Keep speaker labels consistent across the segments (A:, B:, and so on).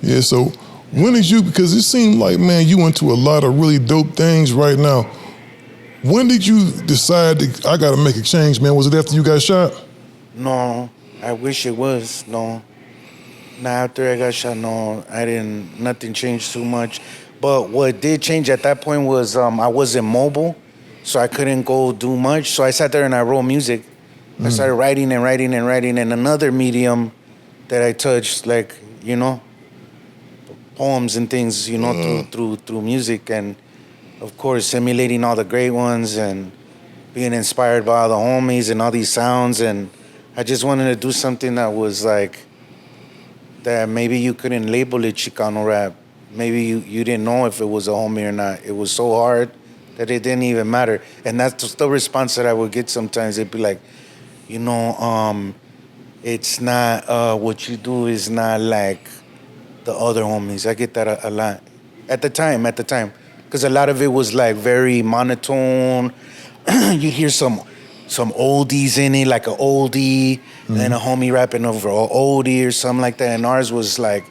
A: Yeah, so when did you, because it seemed like, man, you into a lot of really dope things right now. When did you decide that I got to make a change, man? Was it after you got shot?
B: No, I wish it was. No. Now after I got shot, no, I didn't, nothing changed too much. But what did change at that point was I wasn't mobile, so I couldn't go do much. So I sat there and I wrote music. I started writing and writing and writing. And another medium that I touched, like, you know, poems and things, you know, through music. And, of course, emulating all the great ones and being inspired by all the homies and all these sounds. And I just wanted to do something that was like, that maybe you couldn't label it Chicano Rap. Maybe you didn't know if it was a homie or not. It was so hard that it didn't even matter. And that's the response that I would get sometimes. It'd be like, you know, it's not, what you do is not like the other homies. I get that a lot. At the time. Because a lot of it was like very monotone. You'd hear some oldies in it, like an oldie, and then a homie rapping over an oldie or something like that. And ours was like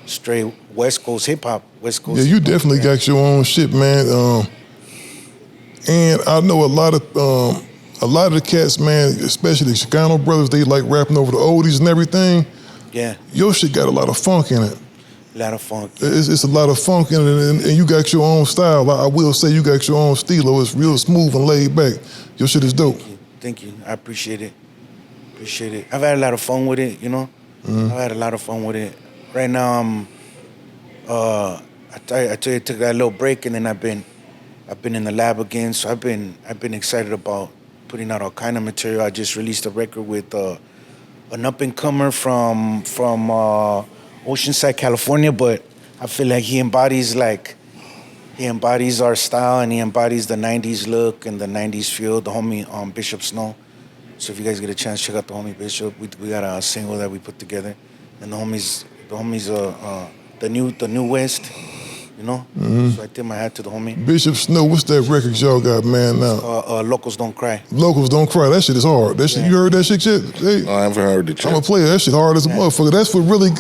B: straight West Coast hip hop.
A: Yeah, you definitely got your own shit, man. And I know a lot of the cats, man, especially the Chicano brothers, they like rapping over the oldies and everything.
B: Yeah.
A: Your shit got a lot of funk in it.
B: A lot of funk.
A: It's a lot of funk in it, and you got your own style. I will say you got your own stilo. It's real smooth and laid back. Your shit is dope.
B: Thank you. I appreciate it. I've had a lot of fun with it, you know? I've had a lot of fun with it. Right now, I tell you, I took that little break, and then I've been in the lab again. So I've been excited about putting out all kind of material. I just released a record with an up and comer from Oceanside, California, but I feel like he embodies our style, and he embodies the 90s look and the 90s feel, the homie Bishop Snow. So if you guys get a chance, check out the homie Bishop. We got a single that we put together, and the homies the new West, you know. So I tip my hat to the homie.
A: Bishop Snow, what's that record y'all got, man, now?
B: Locals Don't Cry.
A: Locals Don't Cry, that shit is hard. That shit, you heard that shit yet? Hey,
C: I haven't heard it yet.
A: I'm gonna play it, that shit hard as a motherfucker. That's what really,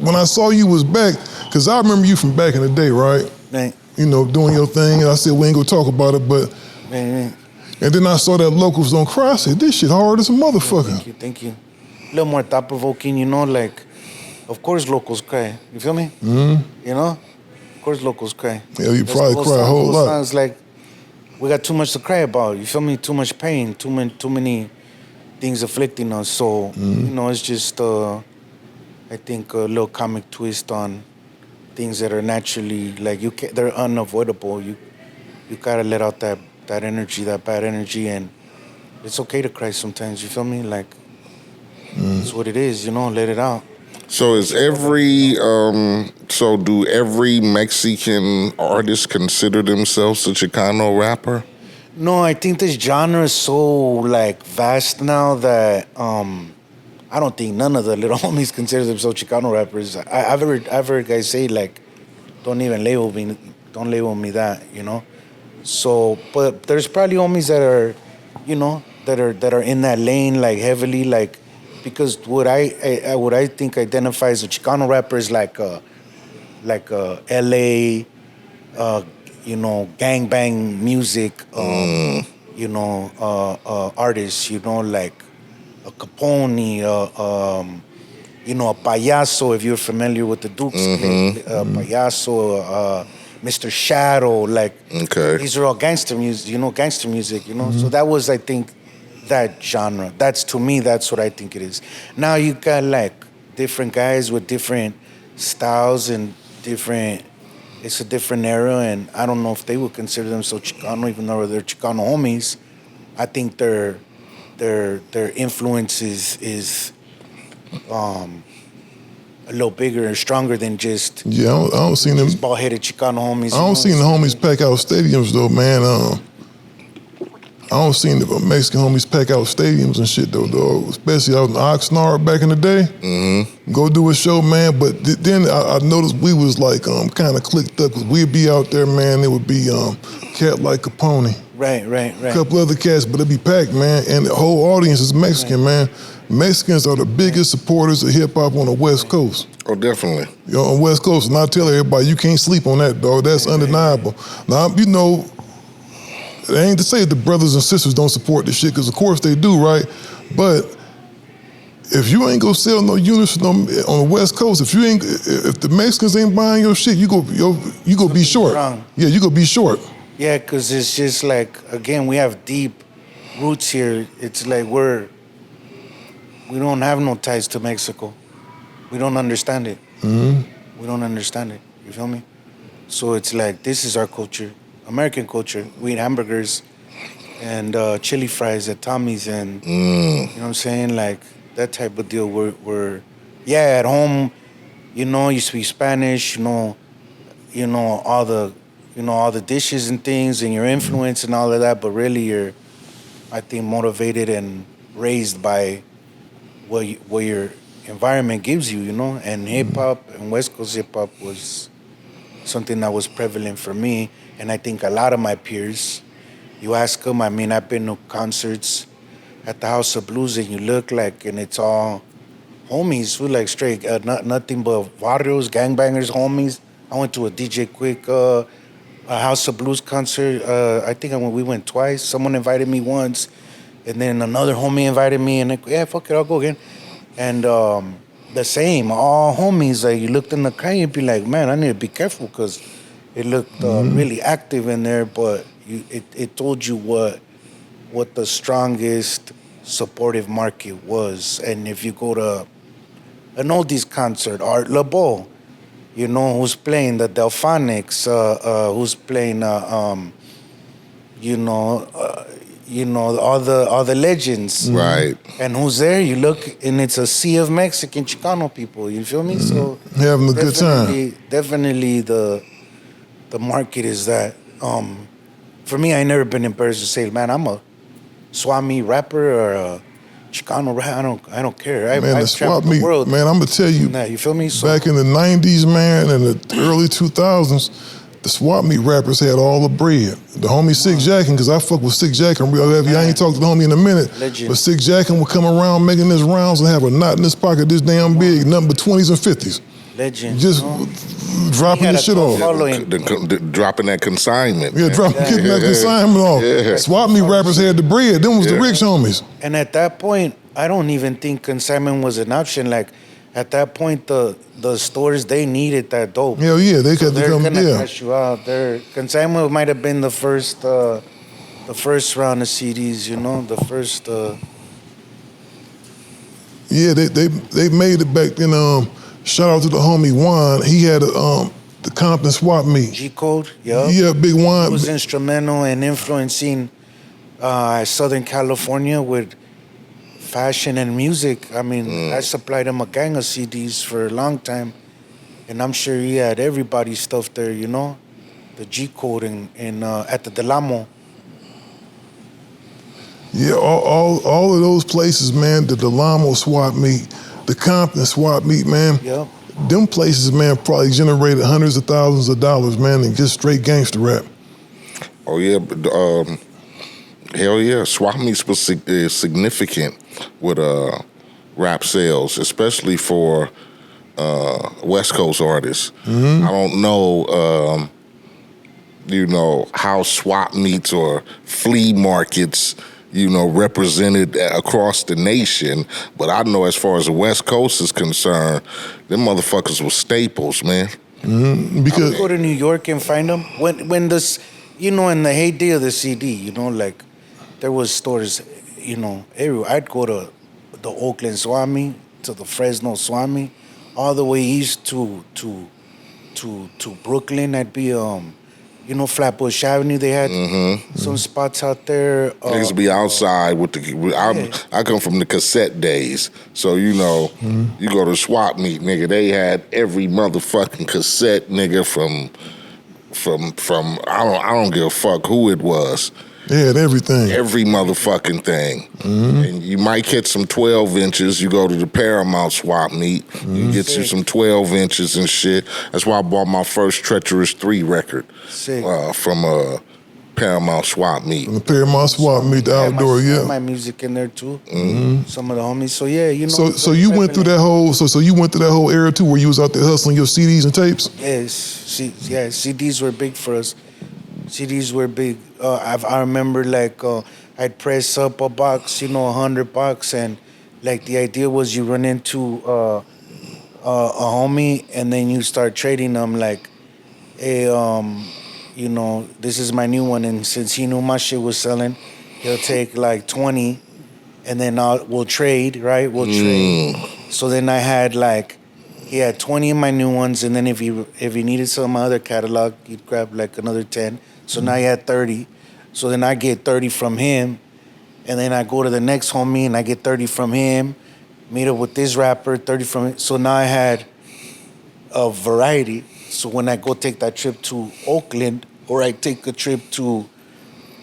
A: when I saw you was back, cause I remember you from back in the day, right?
B: Right.
A: You know, doing your thing, and I said, we ain't gonna talk about it, but, and then I saw that Locals Don't Cry, I said, this shit hard as a motherfucker.
B: Thank you. A little more thought-provoking, you know, like, of course locals cry, you feel me? You know? Of course locals cry.
A: Yeah, you probably cry a whole lot.
B: Sounds like we got too much to cry about, you feel me? Too much pain, too many things afflicting us. So, you know, it's just, I think, a little comic twist on things that are naturally, like, they're unavoidable. You gotta let out that energy, that bad energy, and it's okay to cry sometimes, you feel me? Like, it's what it is, you know, let it out.
C: So do every Mexican artist consider themselves a Chicano rapper?
B: No, I think this genre is so, like, vast now that I don't think none of the little homies consider themselves Chicano rappers. I've heard guys say, like, don't label me that, you know? So, but there's probably homies that are, you know, that are in that lane, like, heavily, like, because what I think identifies a Chicano rapper is like a LA, you know, gangbang music, you know, artists, you know, like a Capone, you know, a Payaso, if you're familiar with the Dukes, Payaso, Mr. Shadow, like, these are all gangster music, you know. So that was, I think, that genre. To me, that's what I think it is. Now you got, like, different guys with different styles and it's a different era, and I don't know if they would consider themselves Chicano, even though they're Chicano homies. I think their influence is a little bigger and stronger than just
A: I don't see them
B: bald-headed Chicano homies.
A: I don't see the homies pack out stadiums though, man. I don't see the Mexican homies pack out stadiums and shit though, dog. Especially out in Oxnard back in the day. Go do a show, man. But then I noticed we was like kind of clicked up because we'd be out there, man. It would be cat like Capone.
B: Right.
A: A couple other cats, but it be packed, man. And the whole audience is Mexican, man. Mexicans are the biggest supporters of hip hop on the West Coast.
C: Oh, definitely.
A: You know, on the West Coast, and I tell everybody, you can't sleep on that, dog. That's undeniable. Now, you know, it ain't to say the brothers and sisters don't support this shit, because of course they do, right? But if you ain't gonna sell no units on the West Coast, if the Mexicans ain't buying your shit, you go be short.
B: Wrong.
A: Yeah, you go be short.
B: Yeah, because it's just like, again, we have deep roots here. It's like we don't have no ties to Mexico. We don't understand it.
A: Mm-hmm.
B: We don't understand it. You feel me? So it's like, this is our culture, American culture. We eat hamburgers and chili fries at Tommy's, and you know what I'm saying? Like, that type of deal. We're at home, you know, you speak Spanish, you know all the dishes and things, and your influence and all of that, but really you're, I think, motivated and raised by what your environment gives you, you know. And hip hop and West Coast hip hop was something that was prevalent for me, and I think a lot of my peers. You ask them, I mean, I've been to concerts at the House of Blues, and you look like, and it's all homies, who like straight, nothing but barrios, gangbangers, homies. I went to a DJ Quick a House of Blues concert. I think we went twice. Someone invited me once, and then another homie invited me, and yeah, fuck it, I'll go again. And the same, all homies. Like, you looked in the crowd, you'd be like, man, I need to be careful, because it looked really active in there, but it told you what the strongest supportive market was. And if you go to an oldies concert, Art LeBeau, you know, who's playing the Delphonics, who's playing, all the legends,
C: Right?
B: And who's there? You look, and it's a sea of Mexican Chicano people. You feel me? So
A: Having a good time.
B: Definitely, the market is that. For me, I never been embarrassed to say, man, I'm a swap meet rapper or a Chicano rap. I don't care. I've traveled the world.
A: Man, I'm gonna tell you.
B: You feel me? So,
A: back in the '90s, man, and the early 2000s, the swap meet rappers had all the bread. The homie Six Jackin', because I fuck with Six Jackin' real heavy. I ain't talked to the homie in a minute.
B: Legend.
A: But Six Jackin' would come around making his rounds and have a knot in his pocket this damn big, nothing but 20s and 50s.
B: Legend.
A: Just dropping the shit off.
C: Dropping that consignment.
A: Yeah, getting that consignment off.
C: Yeah.
A: Swap meet rappers had the bread. Them was the rich homies.
B: And at that point, I don't even think consignment was an option. Like, at that point, the stores, they needed that dope.
A: Hell yeah, they could
B: They're
A: come.
B: gonna
A: Yeah,
B: cash you out. Their consignment might have been the first round of CDs. You know, the first.
A: Yeah, they made it back then. Shout out to the homie Juan. He had the Compton swap meet.
B: G Code, yeah.
A: Yeah, Big Juan.
B: He was instrumental in influencing Southern California with fashion and music. I mean, I supplied him a gang of CDs for a long time, and I'm sure he had everybody's stuff there, you know? The G Code and at the Delamo.
A: Yeah, all of those places, man, the Delamo swap meet, the Compton swap meet, man.
B: Yep.
A: Them places, man, probably generated hundreds of thousands of dollars, man, in just straight gangster rap.
C: Oh yeah, but hell yeah, swap meets was significant with rap sales, especially for West Coast artists. I don't know, how swap meets or flea markets, represented across the nation. But I know as far as the West Coast is concerned, them motherfuckers were staples, man.
A: Because
B: I'd go to New York and find them. When this, in the heyday of the CD, like, there was stores, everywhere. I'd go to the Oakland Swami, to the Fresno Swami, all the way east to Brooklyn. I'd be Flatbush Avenue. They had some spots out there.
C: Niggas be outside with I come from the cassette days, so you go to swap meet, nigga. They had every motherfucking cassette, nigga, from I don't give a fuck who it was.
A: they had everything.
C: Every motherfucking thing. And you might catch some 12 inches. You go to the Paramount swap meet. You get you some 12 inches and shit. That's why I bought my first Treacherous 3 record
B: Sick.
C: from Paramount Swap Meet.
A: The Paramount Swap Meet, the outdoor, yeah.
B: My music in there too. Mm-hmm. Some of the homies. So yeah, you know.
A: So you went through that whole. So you went through that whole era too, where you was out there hustling your CDs and tapes.
B: Yes, CDs were big for us. CDs were big. I remember like I'd press up a box, you know, $100, and like the idea was you run into a homie and then you start trading them like, hey, you know, this is my new one, and since he knew my shit was selling, he'll take like 20, and then we'll trade, right? We'll trade. So then I had like, he had 20 of my new ones, and then if he needed some of my other catalog, he'd grab like another 10. So now he had 30. So then I get 30 from him, and then I go to the next homie and I get 30 from him, meet up with this rapper, 30 from him. So now I had a variety. So when I go take that trip to Oakland, or I take a trip to,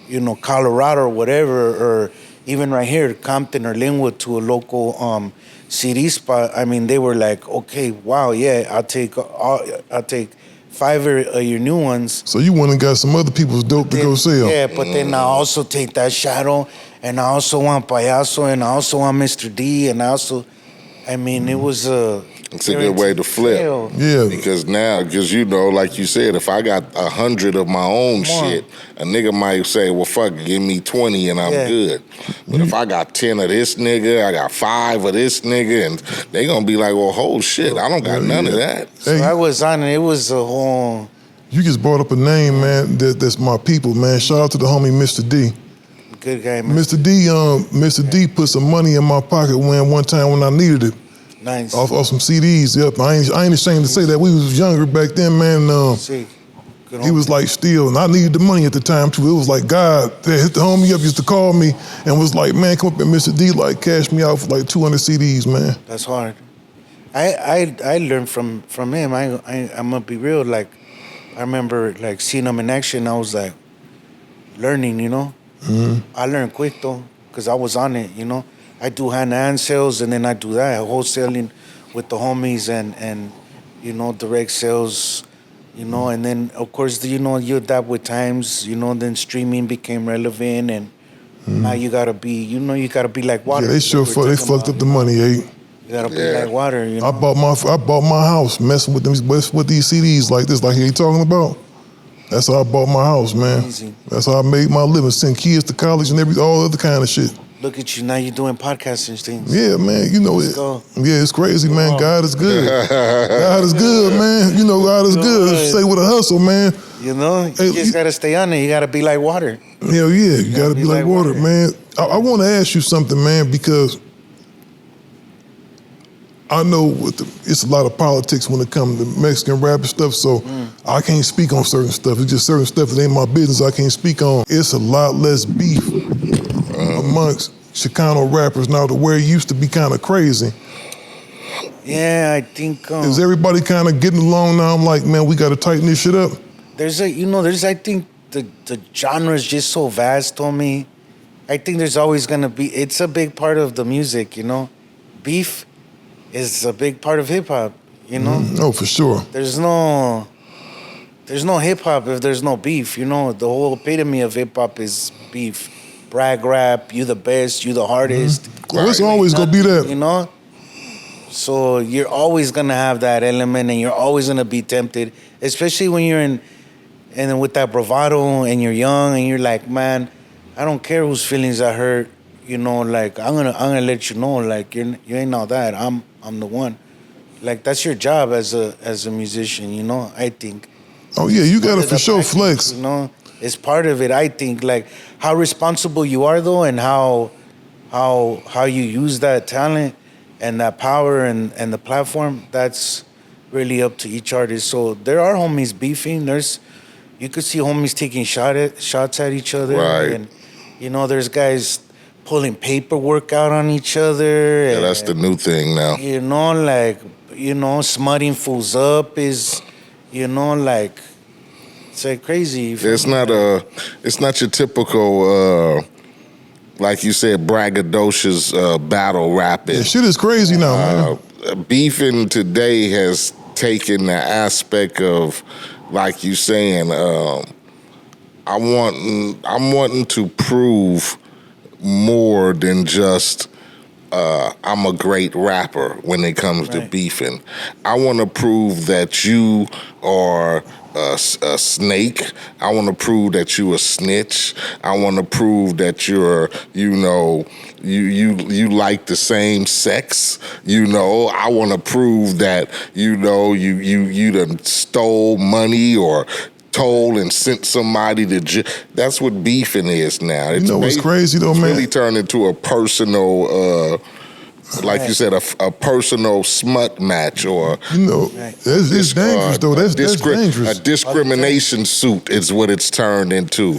B: you know, Colorado or whatever, or even right here, Compton or Linwood, to a local CD spot, I mean, they were like, okay, wow, yeah, I'll take 5 of your new ones.
A: So you went and got some other people's dope to go sell.
B: Yeah, but then I also take that Shadow, and I also want Payaso, and I also want Mr. D, and I also, I mean, it was a...
C: It's a good way to flip.
A: Yeah.
C: Because you know, like you said, if I got 100 of my own shit, a nigga might say, well, fuck, give me 20 and I'm good. But if I got 10 of this nigga, I got 5 of this nigga, and they gonna be like, well, whole shit, I don't got none of that.
B: So I was on it. It was a whole...
A: You just brought up a name, man, that's my people, man. Shout out to the homie Mr. D.
B: Good guy, man.
A: Mr. D put some money in my pocket one time when I needed it.
B: Nice.
A: Off some CDs. Yep. I ain't ashamed to say that. We was younger back then, man. He was like Steele, and I needed the money at the time too. It was like God that hit the homie up, used to call me and was like, man, come up and Mr. D, like cash me out for like 200 CDs, man.
B: That's hard. I learned from him. I'm gonna be real. Like, I remember like seeing him in action. I was like learning, you know. Mm-hmm. I learned quick though, cause I was on it, you know. I do hand-to-hand sales, and then I do that, wholesaling with the homies, and you know, direct sales, you know, and then of course, you know, you adapt with times, you know, then streaming became relevant, and now you gotta be like water.
A: Yeah, they fucked up the money, Eiht.
B: You gotta be like water, you know.
A: I bought my house messing with these CDs like this, like he talking about. That's how I bought my house, man.
B: Easy.
A: That's how I made my living, send kids to college and all other kind of shit.
B: Look at you, now you're doing podcasting things.
A: Yeah, man, you know it. Yeah, it's crazy, man. God is good. God is good, man. You know God is good. Stay with a hustle, man.
B: You know, you just gotta stay on it. You gotta be like water.
A: Hell yeah, you gotta be like water, man. I want to ask you something, man, because I know it's a lot of politics when it comes to Mexican rap and stuff, so I can't speak on certain stuff. It's just certain stuff that ain't my business I can't speak on. It's a lot less beef amongst Chicano rappers now to where it used to be kind of crazy.
B: Yeah, I think...
A: is everybody kind of getting along now? I'm like, man, we got to tighten this shit up.
B: I think the genre is just so vast, Tommy. I think there's always going to be... It's a big part of the music, you know? Beef is a big part of hip-hop, you know?
A: Oh, for sure.
B: There's no hip-hop if there's no beef, you know? The whole epitome of hip-hop is beef. Brag rap, you the best, you the hardest.
A: Well, it's always going to be that.
B: You know? So you're always going to have that element, and you're always going to be tempted, especially when you're and with that bravado and you're young and you're like, man, I don't care whose feelings I hurt, you know, like I'm gonna let you know, like you ain't all that. I'm the one. Like that's your job as a musician, you know, I think.
A: Oh yeah, you gotta for sure flex.
B: You know, it's part of it, I think. Like how responsible you are though, and how you use that talent and that power and the platform, that's really up to each artist. So there are homies beefing. You could see homies taking shots at each other.
C: Right.
B: And, you know, there's guys pulling paperwork out on each other.
C: Yeah, that's the new thing now.
B: You know, like, you know, smutting fools up is, you know, like, it's like crazy.
C: It's not your typical, like you said, braggadocious battle rapping.
A: Yeah, shit is crazy now, man.
C: Beefing today has taken the aspect of, like you saying, I'm wanting to prove more than just I'm a great rapper when it comes to beefing. I want to prove that you are a snake. I want to prove that you a snitch. I want to prove that you're, you like the same sex. I want to prove that, you done stole money or told and sent somebody to that's what beefing is now.
A: You know what's crazy though, man?
C: It's really turned into a personal, like you said, a personal smut match, or
A: it's dangerous though. That's dangerous.
C: A discrimination suit is what it's turned into.